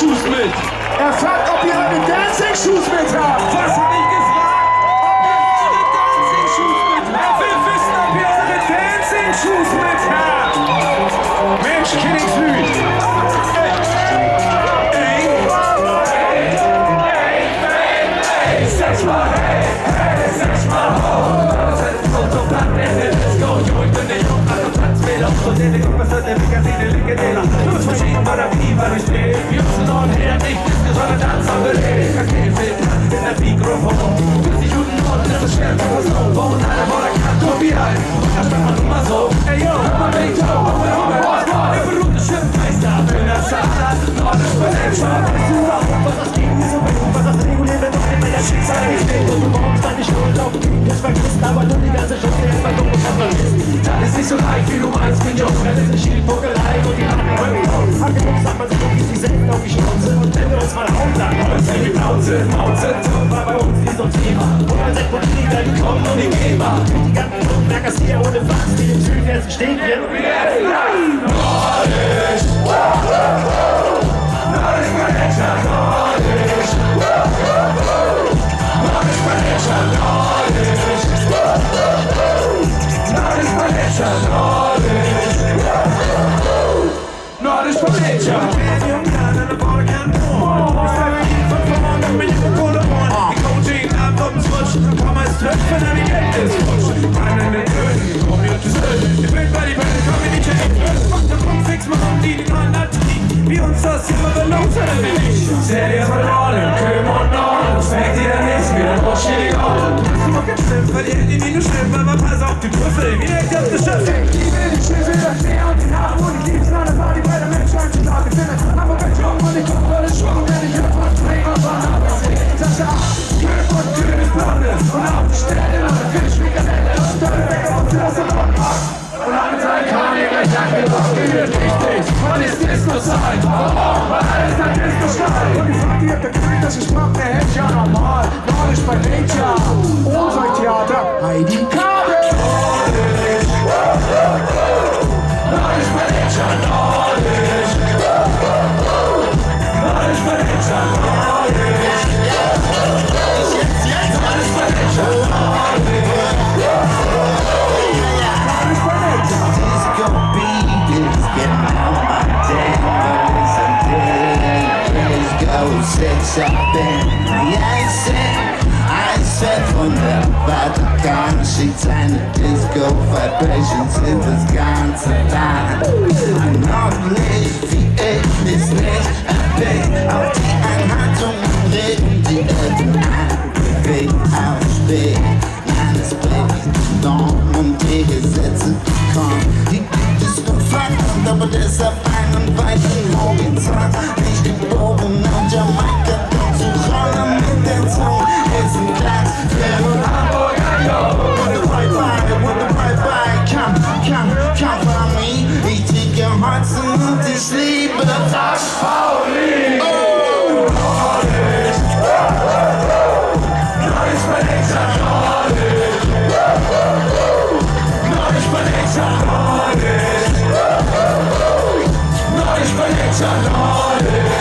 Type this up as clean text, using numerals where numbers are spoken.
Dancing-Shoes mit? Er fragt, ob ihr eure Dancing-Shoes mit habt. Was hab ich gefragt? Ob ihr eure Dancing-Shoes mit habt? Wir wissen, ob ihr eure Dancing-Shoes mit habt. Mensch, Königsblüt. Sag mal, hey, hey, sag mal, ho. Das ist so platt, let's go. Jo, ich bin der Jung, also Platzwähler. So den ich was hat der Magazine, Legendäler. Los verschieden, war der Wie, war ich stehe. Wir müssen noch her, nicht Disco, sondern Tanzhandel. Kakefilm, in der Mikrofon. 40 Minuten Norden, das ist schwer zu verstehen. Wohnen alle vor der Kante, wie alt. Und da stand man immer so. Ey, yo, hör mal, ey, yo, der berühmte Schiffmeister, bin der Schachter. Nordisch bei dem Schad. Weißt du warum, was das gegen diese Berufe, was das reguliert wird, doch immer der Schicksal. Ich stehe und du morgens dann nicht Urlaub. Ich vergisst, aber nur die ganze Schüsse erstmal dumm und vermisst. Das ist nicht so leicht, wie du meinst, bin Jungs. Wenn es nicht viel Puckelei und die anderen Hört genug, sagt man sich irgendwie sich selbst auf die Schnauze. Und wenn wir uns mal hauen, dann wollen wir die Mauze. War bei uns wie so ein Thema. Und als ein Politiker gekommen und die Geber. Die ganzen Merkers hier ohne Fass, die im Süden jetzt stehen hier. Nordisch! Nordisch, mein Headshot, Nordisch! Nordisch, mein Headshot, Nordisch! Nordisch, mein Headshot, Nordisch! Nordisch, mein Headshot! Wie uns das immer belohnt hat, Serie verloren, Köln und Norden. Das merkt ihr dann nicht, wie der Bosch hier gehauen. Du bist immer gestimmt, verliert die Minus schlimm, aber pass auf die Trüffel, wie direkt auf das Schiff. Ich liebe den Schüssel, das Meer und den Hafen und ich lieb's nach der Party, weil der Mensch ein Schlag findet. Hamburg ein Jung und ich komm voll Schwung, wenn ich hab was Träger von Hamburg. Das ist König und König Blondes und auf die Stelle und der Fisch wie Kanäle und dann weg auf das und und alle Zeit kann ich gleich angebracht, geht richtig, wann ist Disco-Zeit? Weil alles nach Disco-Style. Und ich frag die, ob der König das gesprochen, der hält ja normal. Nordisch bei Nature, unser Theater, Heidi Kabel. Nordisch, Nordisch bei Nature, Nordisch. Nordisch bei Nature, Nordisch. Nordisch bei Nature, Nordisch. Six up in the Eißfeldt von der Vatikan schickt seine Disco-Vibrations in das ganze Land. Nordlicht wie ich ist nicht erblickt auf die Anhaltungen reden, die Eltern anbewegt aufsteht. Alles bricht Norm und die Gesetze kommen. Die gibt es nur Frankfurt, aber deshalb einen weiten Horizont. Nicht geboren auf Jamaika, doch zu rollen mit der Zunge ist ein Platz für Hamburg. With the right vibe, come for me. Ich trinke Holzen und ich liebe das Pauli. Nordisch, Nordisch bei Nature, Nordisch. Nordisch bei Nature, Nordisch. Nordisch bei Nature, Nordisch.